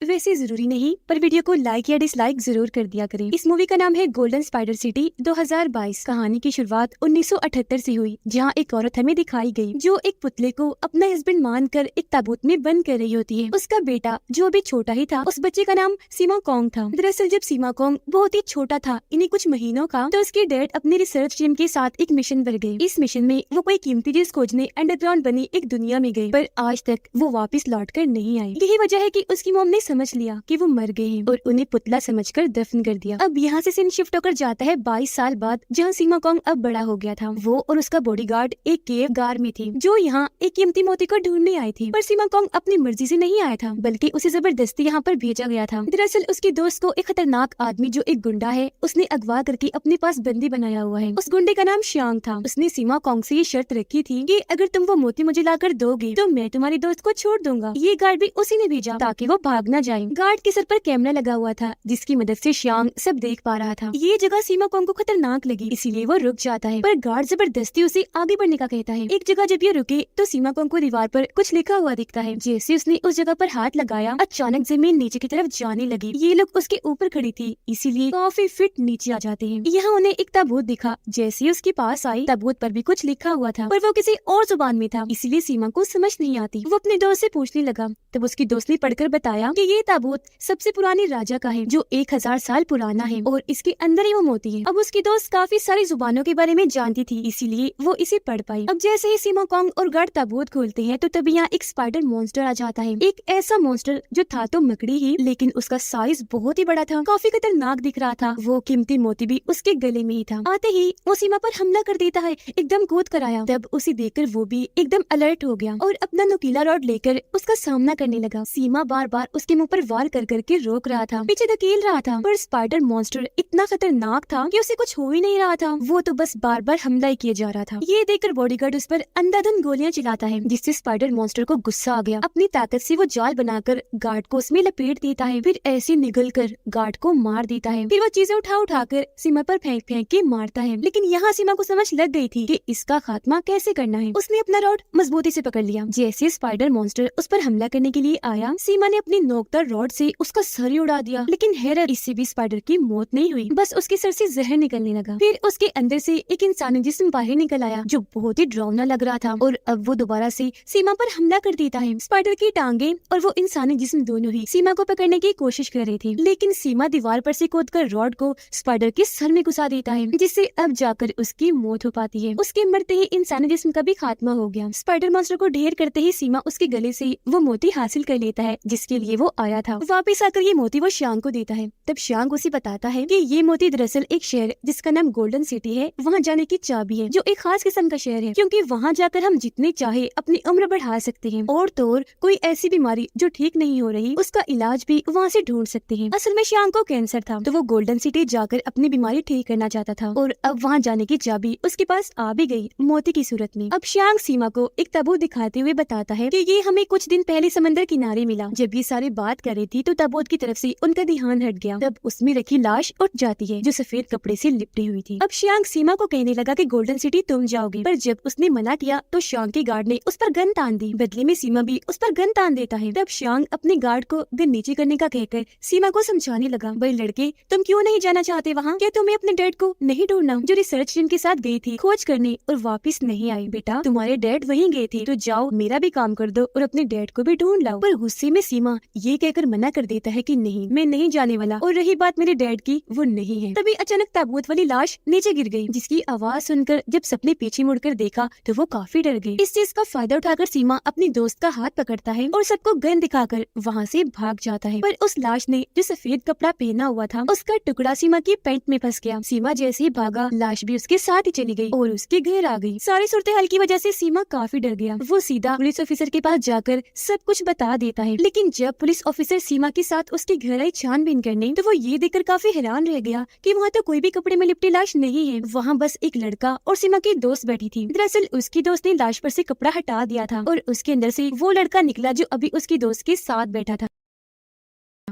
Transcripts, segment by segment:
वैसे जरूरी नहीं, पर वीडियो को लाइक या डिसलाइक जरूर कर दिया करें। इस मूवी का नाम है गोल्डन स्पाइडर सिटी 2022। कहानी की शुरुआत 1978 से हुई, जहां एक औरत हमें दिखाई गई जो एक पुतले को अपना हस्बैंड मानकर एक ताबूत में बंद कर रही होती है। उसका बेटा जो अभी छोटा ही था, उस बच्चे का नाम सीमा कॉन्ग था। दरअसल जब सीमा कॉन्ग बहुत ही छोटा था, इन्हीं कुछ महीनों का, तो उसके डैड अपनी रिसर्च टीम के साथ एक मिशन पर गए। इस मिशन में वो कोई कीमती चीज खोजने अंडरग्राउंड बनी एक दुनिया में गए, पर आज तक वो वापस लौट कर नहीं आई। यही वजह है कि उसकी मॉम ने समझ लिया कि वो मर गए हैं और उन्हें पुतला समझकर दफन कर दिया। अब यहाँ से सीन शिफ्ट होकर जाता है 22 साल बाद, जहाँ सीमा कॉन्ग अब बड़ा हो गया था। वो और उसका बॉडीगार्ड एक केव गार में थी, जो यहाँ एक कीमती मोती को ढूंढने आई थी। पर सीमा कॉन्ग अपनी मर्जी से नहीं आया था, बल्कि उसे जबरदस्ती यहाँ पर भेजा गया था। दरअसल उसके दोस्त को एक खतरनाक आदमी जो एक गुंडा है, उसने अगवा करके अपने पास बंदी बनाया हुआ है। उस गुंडे का नाम श्यांग था। उसने सीमा कॉन्ग से ये शर्त रखी थी कि अगर तुम वो मोती मुझे लाकर दोगे तो मैं तुम्हारे दोस्त को छोड़ दूंगा। ये गार्ड भी उसी ने भेजा ताकि वो भाग न जाए। गार्ड के सर पर कैमरा लगा हुआ था, जिसकी मदद से श्यांग सब देख पा रहा था। ये जगह सीमा कॉन्ग को खतरनाक लगी, इसीलिए वो रुक जाता है, पर गार्ड जबरदस्ती उसे आगे बढ़ने का कहता है। एक जगह जब ये रुके तो सीमा कॉन्ग को दीवार पर कुछ लिखा हुआ दिखता है। जैसे उसने उस जगह पर हाथ लगाया, अचानक जमीन नीचे की तरफ जाने लगी। ये लोग उसके ऊपर खड़ी थी, इसीलिए काफी फिट नीचे आ जाते हैं। यहाँ उन्हें एक ताबूत दिखा। जैसे ही उसके पास आई, ताबूत पर भी कुछ लिखा हुआ था, पर वो किसी और जुबान में था, इसीलिए सीमा को समझ नहीं आती। वो अपने दोस्त से पूछने लगा, तब उसकी दोस्त ने पढ़कर बताया कि ये ताबूत सबसे पुरानी राजा का है, जो 1000 साल पुराना है और इसके अंदर ही वो मोती है। अब उसकी दोस्त काफी सारी जुबानों के बारे में जानती थी, इसीलिए वो इसे पढ़ पाई। अब जैसे ही सीमा कॉन्ग और गार्ड ताबूत खोलते हैं, तो तभी यहाँ एक स्पाइडर मॉन्स्टर आ जाता है। एक ऐसा मॉन्स्टर जो था तो मकड़ी ही, लेकिन उसका साइज बहुत ही बड़ा था, काफी खतरनाक दिख रहा था। वो कीमती मोती भी उसके गले में ही था। आते ही वो सीमा पर हमला कर देता है, एकदम कूद कर आया। तब उसे देखकर वो भी एकदम अलर्ट हो गया और अपना नुकीला रॉड लेकर उसका सामना करने लगा। सीमा बार बार उसके मुंह पर वार कर करके रोक रहा था, पीछे धकेल रहा था, पर स्पाइडर मॉन्स्टर इतना खतरनाक था कि उसे कुछ हो ही नहीं रहा था। वो तो बस बार बार हमला ही किए जा रहा था। ये देखकर बॉडीगार्ड उस पर अंधाधुंध गोलियां चलाता है, जिससे स्पाइडर मॉन्स्टर को गुस्सा आ गया। अपनी ताकत से वो जाल बनाकर गार्ड को उसमें लपेट देता है, फिर ऐसे निगल कर गार्ड को मार देता है। फिर वो चीजें उठा कर सीमा पर फेंक फेंक के मारता है। लेकिन यहाँ सीमा को समझ लग गई थी कि इसका खात्मा कैसे करना है। उसने अपना रॉड मजबूती से पकड़ लिया। जैसे स्पाइडर मॉन्स्टर उस पर हमला करने के लिए आया, सीमा ने अपनी नोकदार रॉड से उसका सर ही उड़ा दिया। लेकिन हैरत, इससे भी स्पाइडर की मौत नहीं हुई, बस उसके सर से जहर निकलने लगा। फिर उसके अंदर से एक इंसानी जिस्म बाहर निकल आया, जो बहुत ही डरावना लग रहा था, और अब वो दोबारा से सीमा पर हमला कर देता है। स्पाइडर की टांगे और वो इंसानी जिस्म दोनों ही सीमा को पकड़ने की कोशिश कर रही थी, लेकिन सीमा दीवार पर से कूदकर रॉड को स्पाइडर के सर में घुसा देता है, जिससे अब जाकर उसकी मौत हो पाती है। उसके मरते ही इंसानी जिस्म का भी खात्मा हो गया। स्पाइडर मॉन्स्टर को ढेर करते ही सीमा उसके गले से वो मोती हासिल कर लेता है, जिसके लिए वो आया था। वापिस आकर ये मोती वो श्यांग को देता है। तब श्यांग उसे बताता है कि ये मोती दरअसल एक शहर जिसका नाम गोल्डन सिटी है, वहाँ जाने की चाबी है, जो एक खास किस्म का शहर है, क्योंकि वहाँ जाकर हम जितने चाहे अपनी उम्र बढ़ा सकते हैं, और तो और कोई ऐसी बीमारी जो ठीक नहीं हो रही, उसका इलाज भी वहाँ से ढूंढ सकते हैं। असल में श्यांग को कैंसर था, तो वो गोल्डन सिटी जाकर अपनी बीमारी ठीक करना चाहता था, और अब वहाँ जाने की चाबी उसके पास आ भी गई, मोती की सूरत में। अब श्यांग सीमा को एक ताबूत दिखाते हुए बताता है कि ये हमें कुछ दिन पहले समंदर किनारे मिला। जब ये सारे बात कर रही थी, तो ताबूत की तरफ से उनका ध्यान हट गया। तब उसमें रखी लाश उठ जाती है, जो सफेद कपड़े से लिपटी हुई थी। अब श्यांग सीमा को कहने लगा कि गोल्डन सिटी तुम जाओगे, पर जब उसने मना किया तो श्यांग के गार्ड ने उस पर गन तान दी। बदले में सीमा भी उस पर गन तान देता है। तब श्यांग अपने गार्ड को गन नीचे करने का कहकर सीमा को समझाने लगा, भाई लड़के, तुम क्यों नहीं जाना चाहते वहाँ? क्या तुम्हें अपने डैड को नहीं ढूंढना, जो रिसर्च टीम के साथ गई थी खोज करने और वापिस नहीं आई? बेटा, तुम्हारे डैड वहीं गए थे, तो जाओ मेरा भी काम कर दो और अपने डैड को भी ढूंढ लाओ। पर गुस्से में सीमा ये कहकर मना कर देता है कि नहीं, मैं नहीं जाने वाला, और रही बात मेरे डैड की, वो नहीं है। तभी अचानक ताबूत वाली लाश नीचे गिर गई, जिसकी आवाज सुनकर जब सबने पीछे मुड़कर देखा तो वो काफी डर गई। इस चीज का फायदा उठाकर सीमा अपनी दोस्त का हाथ पकड़ता है और सबको गन दिखाकर वहाँ से भाग जाता है। पर उस लाश ने जो सफेद कपड़ा पहना हुआ था, उसका टुकड़ा सीमा की पैंट में फंस गया। सीमा जैसे ही भागा, लाश भी उसके साथ ही चली गई और उसके घर आ गई। सारी सूरत हाल की वजह से सीमा काफी डर गया। वो सीधा पुलिस ऑफिसर के पास जाकर सब कुछ बता देता है। लेकिन जब पुलिस ऑफिसर सीमा के साथ उसके घर आई छानबीन करने, तो वो ये देखकर काफी हैरान रह गया कि वहाँ तो कोई भी कपड़े में लिपटी लाश नहीं है। वहाँ बस एक लड़का और सीमा की दोस्त बैठी थी। दरअसल उसकी दोस्त ने लाश पर से कपड़ा हटा दिया था और उसके अंदर से वो लड़का निकला जो अभी उसकी दोस्त के साथ बैठा था।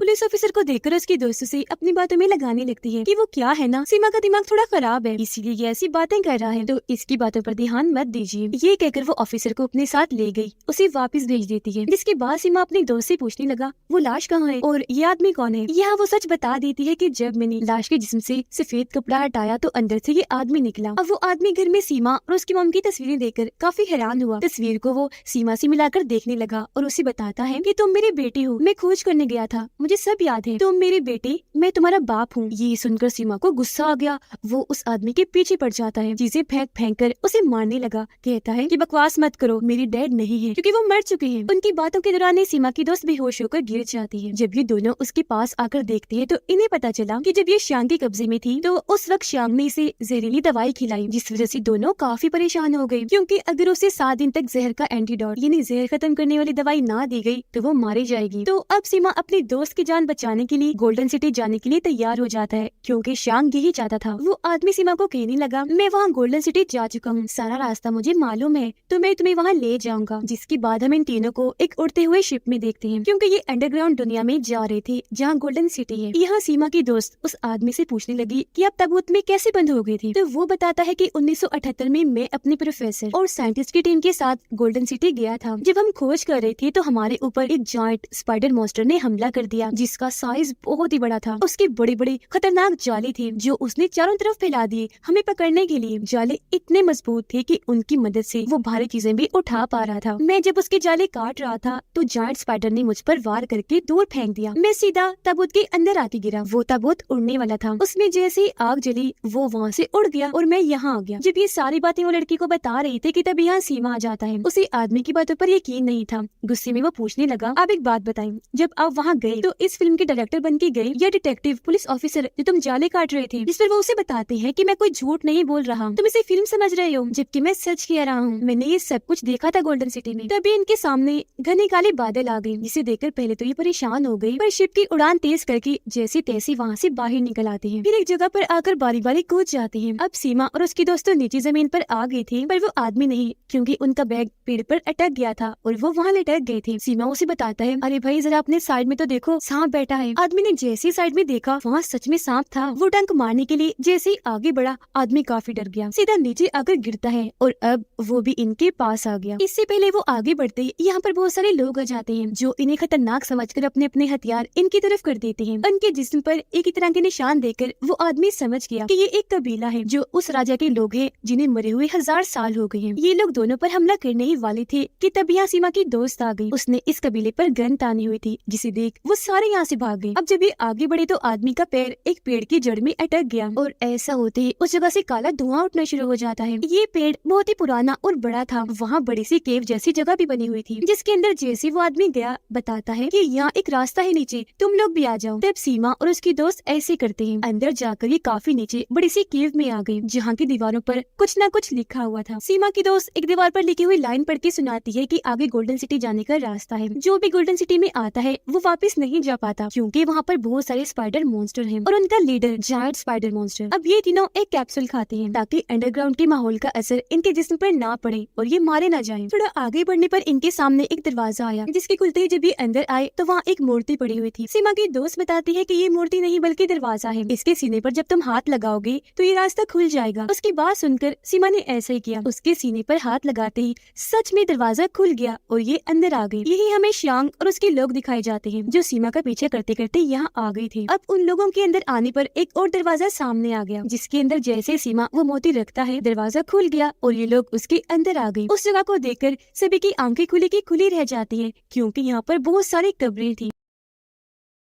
पुलिस ऑफिसर को देखकर उसकी दोस्तों से अपनी बातों में लगाने लगती है कि वो क्या है ना, सीमा का दिमाग थोड़ा खराब है, इसीलिए ये ऐसी बातें कर रहा है, तो इसकी बातों पर ध्यान मत दीजिए। ये कहकर वो ऑफिसर को अपने साथ ले गई, उसे वापस भेज देती है। जिसके बाद सीमा अपनी दोस्त से पूछने लगा वो लाश कहाँ है और ये आदमी कौन है। यहाँ वो सच बता देती है कि जब मैंने लाश के जिस्म से सफेद कपड़ा हटाया तो अंदर से ये आदमी निकला। अब वो आदमी घर में सीमा और उसकी मॉम की तस्वीरें देखकर काफी हैरान हुआ। तस्वीर को वो सीमा से मिलाकर देखने लगा और उसे बताता है कि तुम मेरी बेटी हो, मैं खोज करने गया था, मुझे सब याद है, तुम मेरी बेटी, मैं तुम्हारा बाप हूँ। ये सुनकर सीमा को गुस्सा आ गया, वो उस आदमी के पीछे पड़ जाता है, चीजें फेंक फेंक कर उसे मारने लगा। कहता है कि बकवास मत करो, मेरी डैड नहीं है क्योंकि वो मर चुके हैं। उनकी बातों के दौरान ही सीमा की दोस्त बेहोश होकर गिर जाती है। जब ये दोनों उसके पास आकर देखते हैं तो इन्हें पता चला कि जब ये श्याम के कब्जे में थी तो उस वक्त श्याम ने इसे जहरीली दवाई खिलाई, जिस वजह से दोनों काफी परेशान हो गई, क्योंकि अगर उसे 7 दिन तक जहर का एंटीडोट यानी जहर खत्म करने वाली दवाई ना दी गई तो वो मारी जाएगी। तो अब सीमा अपनी दोस्त की जान बचाने के लिए गोल्डन सिटी जाने के लिए तैयार हो जाता है, क्योंकि श्याम यही चाहता था। वो आदमी सीमा को कहने लगा मैं वहाँ गोल्डन सिटी जा चुका हूँ, सारा रास्ता मुझे मालूम है, तो मैं तुम्हें वहाँ ले जाऊंगा। जिसके बाद हम इन तीनों को एक उड़ते हुए शिप में देखते हैं, क्योंकि ये अंडरग्राउंड दुनिया में जा रहे थे जहाँ गोल्डन सिटी है। यहाँ सीमा की दोस्त उस आदमी से पूछने लगी कि आप ताबूत में कैसे बंद हो गए थे, तो वो बताता है कि 1978 में मैं अपने प्रोफेसर और साइंटिस्ट की टीम के साथ गोल्डन सिटी गया था। जब हम खोज कर रहे थे तो हमारे ऊपर एक जायंट स्पाइडर मॉन्स्टर ने हमला कर दिया, जिसका साइज बहुत ही बड़ा था। उसके बड़े बड़े खतरनाक जाले थे जो उसने चारों तरफ फैला दिए हमें पकड़ने के लिए। जाले इतने मजबूत थे कि उनकी मदद से वो भारी चीजें भी उठा पा रहा था। मैं जब उसके जाले काट रहा था तो जायंट स्पाइडर ने मुझ पर वार करके दूर फेंक दिया। मैं सीधा ताबूत के अंदर आके गिरा। वो ताबूत उड़ने वाला था, उसमें जैसे ही आग जली वो वहाँ से उड़ गया और मैं यहाँ आ गया। जब ये सारी बातें वो लड़की को बता रही थी कि तब यहाँ सीमा आ जाता है। उसे आदमी की बातों पर यकीन नहीं था। गुस्से में वो पूछने लगा आप एक बात बताएं, जब आप वहाँ गए तो इस फिल्म के डायरेक्टर बन के गए या डिटेक्टिव पुलिस ऑफिसर जो तुम जाले काट रहे थे? जिस पर वो उसे बताते हैं कि मैं कोई झूठ नहीं बोल रहा, तुम इसे फिल्म समझ रहे हो, जबकि मैं सच कह रहा हूँ, मैंने ये सब कुछ देखा था गोल्डन सिटी में। तभी इनके सामने घने काले बादल आ गए, जिसे देखकर पहले तो ये परेशान हो गई, पर शिप की उड़ान तेज करके जैसे तैसे वहाँ से बाहर निकल आते हैं। फिर एक जगह पर आकर बारी बारी कूद जाते हैं। अब सीमा और उसकी दोस्तों नीचे जमीन पर आ गई थी, पर वो आदमी नहीं, क्योंकि उनका बैग पेड़ पर अटक गया था और वो वहाँ लटक गए थे। सीमा उसे बताता है अरे भाई जरा अपने साइड में तो देखो, सांप बैठा है। आदमी ने जैसे साइड में देखा वहाँ सच में सांप था। वो डंक मारने के लिए जैसे ही आगे बढ़ा आदमी काफी डर गया, सीधा नीचे आकर गिरता है और अब वो भी इनके पास आ गया। इससे पहले वो आगे बढ़ते यहाँ पर बहुत सारे लोग आ जाते हैं जो इन्हें खतरनाक समझकर अपने अपने हथियार इनकी तरफ कर देते हैं। उनके जिस्म पर एक ही तरह के निशान देकर वो आदमी समझ गया कि ये एक कबीला है जो उस राजा के लोग हैं जिन्हें मरे हुए 1000 साल हो गए हैं। ये लोग दोनों पर हमला करने ही वाले थे कि तब यहाँ सीमा की दोस्त आ गई। उसने इस कबीले पर गन तानी हुई थी, जिसे देख वो सारे यहाँ से भाग गए। अब जब ये आगे बढ़े तो आदमी का पैर एक पेड़ की जड़ में अटक गया और ऐसा होते ही उस जगह से काला धुआं उठना शुरू हो जाता है। ये पेड़ बहुत ही पुराना और बड़ा था। वहाँ बड़ी सी केव जैसी जगह भी बनी हुई थी, जिसके अंदर जैसे वो आदमी गया बताता है कि यहाँ एक रास्ता है नीचे, तुम लोग भी आ जाओ। तब सीमा और उसकी दोस्त ऐसे करते हैं। अंदर जाकर ये काफी नीचे बड़ी सी केव में आ गई, जहाँ की दीवारों पर कुछ न कुछ लिखा हुआ था। सीमा की दोस्त एक दीवार पर लिखी हुई लाइन पढ़ के सुनाती है कि आगे गोल्डन सिटी जाने का रास्ता है। जो भी गोल्डन सिटी में आता है वो वापस नहीं जा पाता, क्योंकि वहाँ पर बहुत सारे स्पाइडर मॉन्स्टर हैं और उनका लीडर जायंट स्पाइडर मॉन्स्टर। अब ये तीनों एक कैप्सूल खाते हैं ताकि अंडरग्राउंड के माहौल का असर इनके जिस्म पर ना पड़े और ये मारे ना जाएं। थोड़ा आगे बढ़ने पर इनके सामने एक दरवाजा आया, जिसके खुलते ही जब ये अंदर आए तो वहाँ एक मूर्ति पड़ी हुई थी। सीमा की दोस्त बताती है कि ये मूर्ति नहीं बल्कि दरवाजा है। इसके सीने पर जब तुम हाथ लगाओगे तो ये रास्ता खुल जाएगा। उसकी बात सुनकर सीमा ने ऐसा ही किया। उसके सीने पर हाथ लगाते ही सच में दरवाजा खुल गया और ये अंदर आ गई। यही हमें शांग और उसके लोग दिखाए जाते हैं जो सीमा का पीछे करते करते यहाँ आ गए थे। अब उन लोगों के अंदर आने पर एक और दरवाजा सामने आ गया, जिसके अंदर जैसे सीमा वो मोती रखता है दरवाजा खुल गया और ये लोग उसके अंदर आ गए। उस जगह को देखकर सभी की आंखें खुली की खुली रह जाती है, क्योंकि यहाँ पर बहुत सारी कब्रें थी।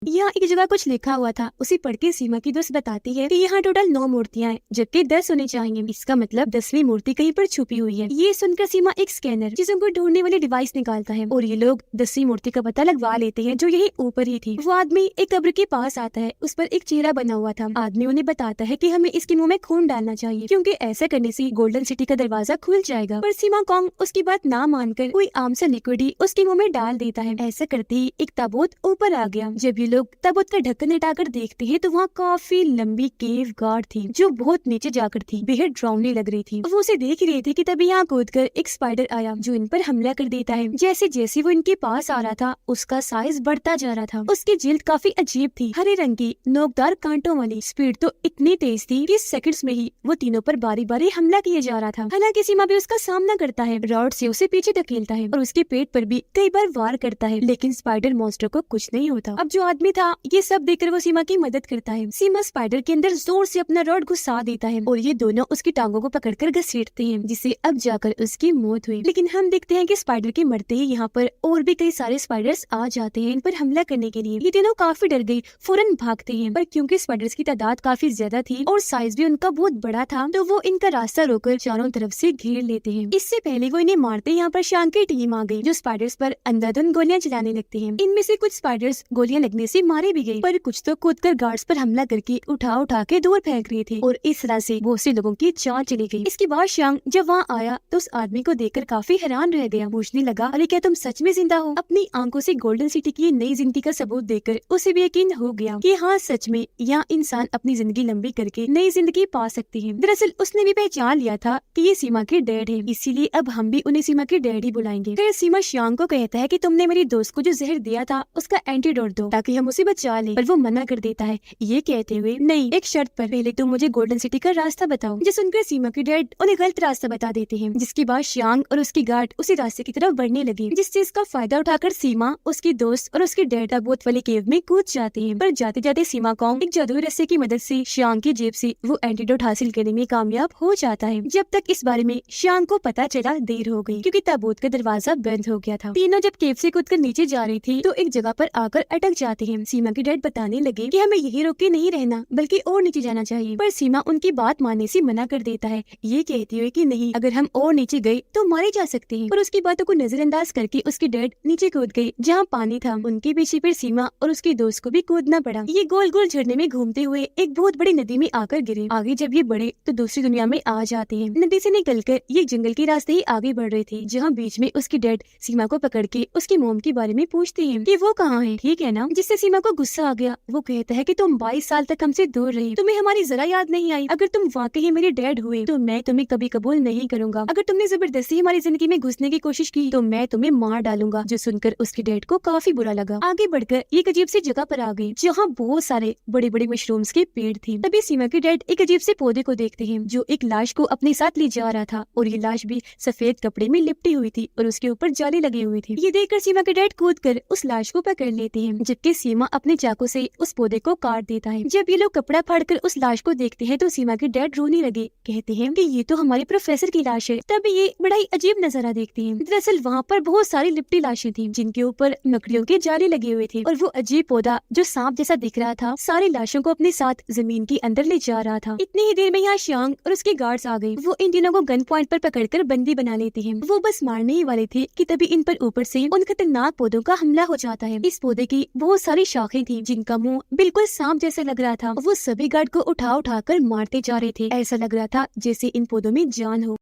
यहाँ एक जगह कुछ लिखा हुआ था, उसे पढ़ के सीमा की दोस्त बताती है कि यहाँ टोटल 9 मूर्तियाँ हैं, जबकि 10 होनी चाहिए। इसका मतलब 10वीं मूर्ति कहीं पर छुपी हुई है। ये सुनकर सीमा एक स्कैनर चीजों को ढूंढने वाली डिवाइस निकालता है और ये लोग 10वीं मूर्ति का पता लगवा लेते हैं जो यही ऊपर ही थी। वो आदमी एक कब्र के पास आता है, उस पर एक चेहरा बना हुआ था। आदमी उन्हें बताता है कि हमें इसके मुँह में खून डालना चाहिए, क्योंकि ऐसा करने से गोल्डन सिटी का दरवाजा खुल जाएगा। पर सीमा कॉन्ग उसकी बात ना मानकर कोई आम सा लिक्विड ही उसके मुँह में डाल देता है। ऐसा करते ही एक ताबूत ऊपर आ गया। जब ये लोग ताबूत का ढक्कन हटाकर देखते हैं तो वहाँ काफी लंबी केव गार्ड थी जो बहुत नीचे जाकर थी, बेहद डरावनी लग रही थी। वो उसे देख ही रहे थे कि तभी यहाँ कूदकर एक स्पाइडर आया जो इन पर हमला कर देता है। जैसे जैसे वो इनके पास आ रहा था उसका साइज बढ़ता जा रहा था। उसकी जिल्द काफी अजीब थी, हरे रंग की नोकदार कांटों वाली। स्पीड तो इतनी तेज थी कि सेकंड्स में ही वो तीनों पर बारी बारी हमला किया जा रहा था। हालांकि सीमा भी उसका सामना करता है, रॉड से उसे पीछे धकेलता है और उसके पेट पर भी कई बार वार करता है, लेकिन स्पाइडर मॉन्स्टर को कुछ नहीं होता। अब जो आदमी था ये सब देखकर वो सीमा की मदद करता है। सीमा स्पाइडर के अंदर जोर से अपना रॉड घुसा देता है और ये दोनों उसकी टांगों को पकड़कर घसीटते हैं, जिससे अब जाकर उसकी मौत हुई। लेकिन हम देखते हैं कि स्पाइडर के मरते ही यहाँ पर और भी कई सारे स्पाइडर्स आ जाते हैं इन पर हमला करने के लिए। ये तीनों काफी डर गए, फौरन भागते हैं, पर क्योंकि स्पाइडर्स की तादाद काफी ज्यादा थी और साइज भी उनका बहुत बड़ा था तो वो इनका रास्ता रोककर चारों तरफ से घेर लेते हैं। इससे पहले वो इन्हें मारते यहाँ पर शांग की टीम आ गई जो स्पाइडर्स पर अंधाधुंध गोलियां चलाने लगती हैं। इनमें से कुछ स्पाइडर्स गोलियां लगने से मारे भी गए, पर कुछ तो कूदकर गार्ड्स पर हमला करके उठा के दूर फेंक रहे थे और इस तरह से बहुत से लोगों की जान चली गई। इसके बाद शांग जब वहाँ आया तो उस आदमी को देखकर काफी हैरान रह गया। पूछने लगा, अरे क्या तुम सच में जिंदा हो? अपनी आंखों से गोल्डन सिटी की नई जिंदगी का सबूत देखकर उसे भी यकीन हो गया कि हाँ सच में यहाँ इंसान अपनी जिंदगी लंबी करके नई जिंदगी पा सकते हैं। दरअसल उसने भी पहचान लिया था कि ये सीमा के डैड है, इसीलिए अब हम भी उन्हें सीमा के डैड ही बुलाएंगे। फिर सीमा शांग को कहता है कि तुमने मेरी दोस्त को जो जहर दिया था उसका एंटीडोट दो ताकि हम उसे बचा लें, पर वो मना कर देता है ये कहते हुए नहीं, एक शर्त पर, पहले तुम मुझे गोल्डन सिटी का रास्ता बताओ। जिसे सुनकर सीमा के डैड उन्हें गलत रास्ता बता देते हैं, जिसके बाद शांग और उसकी गार्ड उसी रास्ते की तरफ बढ़ने लगे। जिस चीज का फायदा उठाकर सीमा, उसकी दोस्त और उसके डैड ताबूत वाली केव में कूद जाते हैं, पर जाते जाते सीमा को एक जादुई रस्से की मदद से शांग की जेब से वो एंटीडोट हासिल करने में कामयाब हो जाता है। जब तक इस बारे में शांग को पता चला देर हो गई क्योंकि ताबूत का दरवाजा बंद हो गया था। तीनों जब केव से कूदकर नीचे जा रही थी तो एक जगह पर आकर अटक जाते हैं। सीमा के डैड बताने लगे कि हमें यही रोक के नहीं रहना बल्कि और नीचे जाना चाहिए, पर सीमा उनकी बात मानने से मना कर देता है, ये कहती हुए कि नहीं, अगर हम और नीचे गए तो मारे जा सकते हैं। पर उसकी बातों को नजरअंदाज करके उसके डैड नीचे कूद गए जहाँ पानी था। उनके पीछे फिर सीमा और उसके दोस्त को भी कूदना पड़ा। ये गोल गोल झरने में घूमते हुए एक बहुत बड़ी नदी में आकर गिरे। आगे जब ये बढ़े तो दूसरी दुनिया में आ जाते हैं। नदी से निकलकर ये जंगल के रास्ते ही आगे बढ़ रहे थे, जहाँ बीच में उसके डैड सीमा को पकड़ के उसकी मोम के बारे में पूछते हैं कि वो कहाँ है, ठीक है ना। जिससे सीमा को गुस्सा आ गया। वो कहता है कि तुम 22 साल तक हमसे दूर रही, तुम्हें हमारी जरा याद नहीं आई। अगर तुम वाकई मेरे डैड हुए तो मैं तुम्हें कभी कबूल नहीं करूंगा। अगर तुमने जबरदस्ती हमारी जिंदगी में घुसने की कोशिश की तो मैं तुम्हें मार डालूंगा। जो सुनकर उसके डैड को काफी बुरा लगा। आगे बढ़कर एक अजीब सी जगह पर आ गई जहाँ बहुत सारे बड़े बड़े मशरूम्स के पेड़ थे। तभी सीमा के डैड एक अजीब से पौधे को देखते हैं जो एक लाश को अपने साथ ले जा रहा था और ये लाश भी सफेद कपड़े में लिपटी हुई थी और उसके ऊपर जाली लगी हुई थी। ये देखकर सीमा के डैड कूदकर उस लाश को पकड़ लेते हैं, जबकि सीमा अपने चाकू से उस पौधे को काट देता है। जब ये लोग कपड़ा फाड़कर उस लाश को देखते हैं तो सीमा के डैड रोने लगे, कहते हैं कि ये तो हमारे प्रोफेसर की लाश है। तब ये बड़ा ही अजीब नजारा देखते हैं। दरअसल वहाँ पर बहुत सारी लिपटी लाशें थी जिनके ऊपर मकड़ियों की जाली लगी हुई थी और वो अजीब पौधा जो सांप जैसा दिख रहा था सारी लाशों को अपने साथ जमीन के अंदर ले जा रहा था। इतनी ही देर में यहाँ शांग और उसके गार्ड्स आ गए। वो इन तीनों को गन पॉइंट पर पकड़कर बंदी बना लेते हैं। वो बस मारने ही वाले थे कि तभी इन पर ऊपर से उन खतरनाक पौधों का हमला हो जाता है। इस पौधे की बहुत सारी शाखें थी जिनका मुंह बिल्कुल सांप जैसा लग रहा था। वो सभी गार्ड को उठा कर मारते जा रहे थे। ऐसा लग रहा था जैसे इन पौधों में जान हो।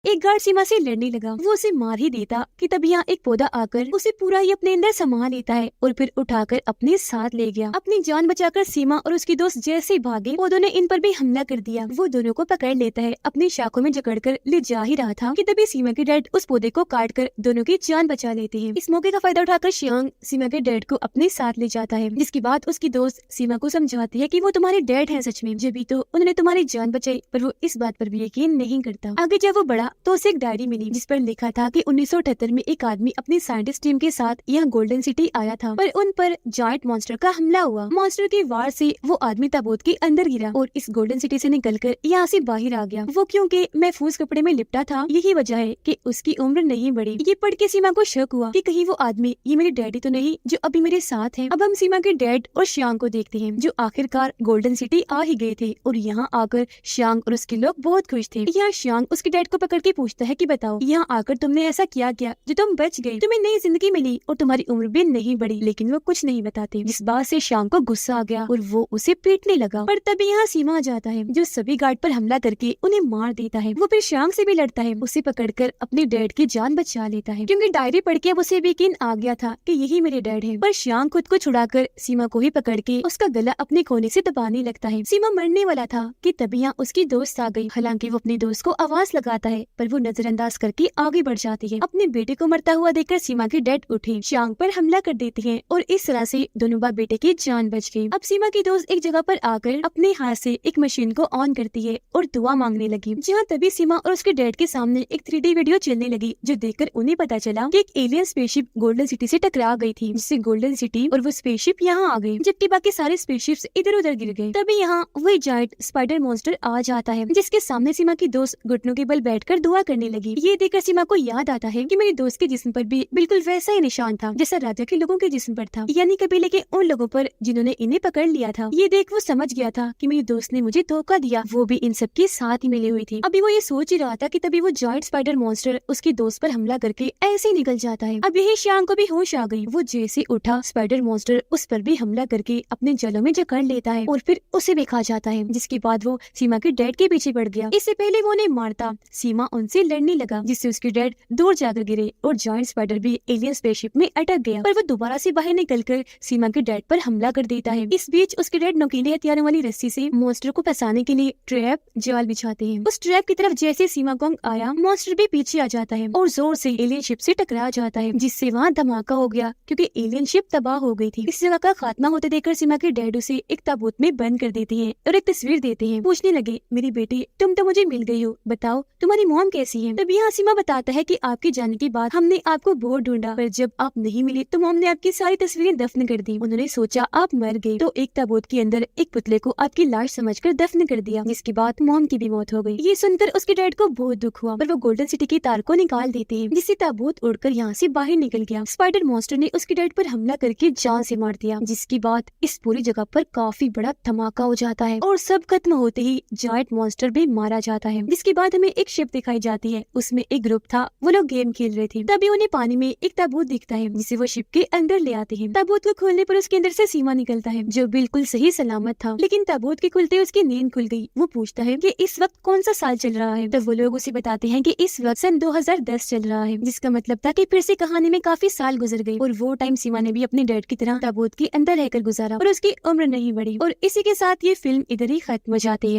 एक गार्ड सीमा से लड़ने लगा। वो उसे मार ही देता कि तभी यहाँ एक पौधा आकर उसे पूरा ही अपने अंदर समा लेता है और फिर उठाकर अपने साथ ले गया। अपनी जान बचाकर सीमा और उसकी दोस्त जैसे भागे पौधों ने इन पर भी हमला कर दिया। वो दोनों को पकड़ लेता है, अपनी शाखों में जकड़कर ले जा ही रहा था कि तभी सीमा के डैड उस पौधे को काट कर दोनों की जान बचा लेते हैं। इस मौके का फायदा उठाकर शांग सीमा के डैड को अपने साथ ले जाता है, जिसके बाद उसकी दोस्त सीमा को समझाती है कि वो तुम्हारे डैड है सच में, जब तो उन्होंने तुम्हारी जान बचाई। पर वो इस बात पर भी यकीन नहीं करता। आगे जब वो बड़ा तो उसे एक डायरी मिली जिस पर लिखा था कि 1978 में एक आदमी अपनी साइंटिस्ट टीम के साथ यहाँ गोल्डन सिटी आया था, पर उन पर जायंट मॉन्स्टर का हमला हुआ। मॉन्स्टर के वार से वो आदमी ताबूत के अंदर गिरा और इस गोल्डन सिटी से निकलकर यहाँ से बाहर आ गया। वो क्योंकि महफूज कपड़े में लिपटा था, यही वजह है कि उसकी उम्र नहीं बढ़ी। ये पढ़ के सीमा को शक हुआ कि कहीं वो आदमी ये मेरे डैडी तो नहीं जो अभी मेरे साथ है। अब हम सीमा के डैड और शांग को देखते हैं जो आखिरकार गोल्डन सिटी आ ही गए थे और यहाँ आकर शांग और उसके लोग बहुत खुश थे। यहाँ शांग उसके डैड को पकड़ करके पूछता है कि बताओ यहाँ आकर तुमने ऐसा क्या किया जो तुम बच गई, तुम्हें नई जिंदगी मिली और तुम्हारी उम्र भी नहीं बढ़ी। लेकिन वो कुछ नहीं बताते, जिस बात से श्याम को गुस्सा आ गया और वो उसे पीटने लगा। पर तभी यहाँ सीमा आ जाता है जो सभी गार्ड पर हमला करके उन्हें मार देता है। वो फिर श्याम से भी लड़ता है, उसे पकड़कर अपने डैड की जान बचा लेता है, क्योंकि डायरी पढ़ के अब उसे भी यकीन आ गया था कि यही मेरे डैड है। पर श्याम खुद को छुड़ाकर सीमा को ही पकड़ के उसका गला अपने कोने से दबाने लगता है। सीमा मरने वाला था कि तभी यहाँ उसकी दोस्त आ गई। हालांकि वो अपनी दोस्त को आवाज लगाता है पर वो नजरअंदाज करके आगे बढ़ जाती है। अपने बेटे को मरता हुआ देखकर सीमा के डैड उठे, श्याम पर हमला कर देती है और इस तरह से दोनों बाप बेटे की जान बच गई। अब सीमा की दोस्त एक जगह पर आकर अपने हाथ से एक मशीन को ऑन करती है और दुआ मांगने लगी। जहाँ तभी सीमा और उसके डैड के सामने एक 3D वीडियो चलने लगी, जो देखकर उन्हें पता चला कि एक एलियन स्पेसशिप गोल्डन सिटी से टकरा गई थी, जिससे गोल्डन सिटी और वो स्पेसशिप यहाँ आ गई, जबकि बाकी सारे स्पेसशिप्स इधर उधर गिर गए। तभी यहाँ वही जायंट स्पाइडर मॉन्स्टर आ जाता है, जिसके सामने सीमा की दोस्त घुटनों के बल बैठकर दुआ करने लगी। ये देखकर सीमा को याद आता है कि मेरी दोस्त के जिस्म पर भी बिल्कुल वैसा ही निशान था जैसा राजा के लोगों के जिस्म पर था, यानी कबीले के उन लोगों पर जिन्होंने इन्हें पकड़ लिया था। ये देख वो समझ गया था कि मेरी दोस्त ने मुझे धोखा दिया, वो भी इन सब के साथ ही मिली हुई थी। अभी वो ये सोच ही रहा था कि तभी वो जायंट स्पाइडर मॉन्स्टर उसकी दोस्त पर हमला करके ऐसे ही निकल जाता है। अब यही श्याम को भी होश आ गई। वो जैसे उठा, स्पाइडर मॉन्स्टर उस पर भी हमला करके अपने जलों में जकड़ लेता है और फिर उसे भी खा जाता है, जिसके बाद वो सीमा के डैड के पीछे पड़ गया। इससे पहले वो उन्हें मारता सीमा उनसे लड़ने लगा, जिससे उसके डैड दूर जाकर गिरे और जायंट स्पाइडर भी एलियन स्पेसशिप में अटक गया। पर वो दोबारा से बाहर निकलकर सीमा के डैड पर हमला कर देता है। इस बीच उसके डैड नुकीले हथियारों वाली रस्सी से मॉन्स्टर को फंसाने के लिए ट्रैप जाल बिछाते हैं। उस ट्रैप की तरफ जैसे सीमा को आया, मॉन्स्टर भी पीछे आ जाता है और जोर से एलियन शिप से टकरा जाता है, जिससे वहाँ धमाका हो गया क्योंकि एलियन शिप तबाह हो गई थी। इस जगह का खात्मा होते देखकर सीमा के डैड उसे एक ताबूत में बंद कर देते हैं और एक तस्वीर देते हैं। पूछने लगे, मेरी बेटी तुम तो मुझे मिल गई हो, बताओ तुम्हारी मॉम कैसी है? तभी यहाँ सीमा बताता है कि आपके जाने के बाद हमने आपको बहुत ढूंढा, पर जब आप नहीं मिले तो मॉम ने आपकी सारी तस्वीरें दफन कर दी। उन्होंने सोचा आप मर गई तो एक ताबूत के अंदर एक पुतले को आपकी लाश समझकर दफन कर दिया, जिसके बाद मॉम की भी मौत हो गई। ये सुनकर उसके डैड को बहुत दुख हुआ, पर वो गोल्डन सिटी की तार को निकाल देते हैं, जिससे ताबूत उड़कर यहाँ से बाहर निकल गया। स्पाइडर मॉन्स्टर ने उसके डैड पर हमला करके जान से मार दिया, जिसके बाद इस पूरी जगह पर काफी बड़ा धमाका हो जाता है और सब खत्म होते ही जायंट मॉन्स्टर भी मारा जाता है। जिसके बाद हमें एक शिप दिखाई जाती है, उसमें एक ग्रुप था, वो लोग गेम खेल रहे थे। तभी उन्हें पानी में एक ताबूत दिखता है, जिसे वो शिप के अंदर ले आते हैं। ताबूत को खोलने पर उसके अंदर से सीमा निकलता है, जो बिल्कुल सही सलामत था। लेकिन ताबूत के खुलते उसकी नींद खुल गई। वो पूछता है कि इस वक्त कौन सा साल चल रहा है, तो वो लोग उसे बताते हैं कि इस वक्त सन 2010 चल रहा है, जिसका मतलब था कि फिर से कहानी में काफी साल गुजर गए और वो टाइम सीमा ने भी अपने डैड की तरह ताबूत के अंदर रहकर गुजारा और उसकी उम्र नहीं बढ़ी। और इसी के साथ ये फिल्म इधर ही खत्म हो जाती है।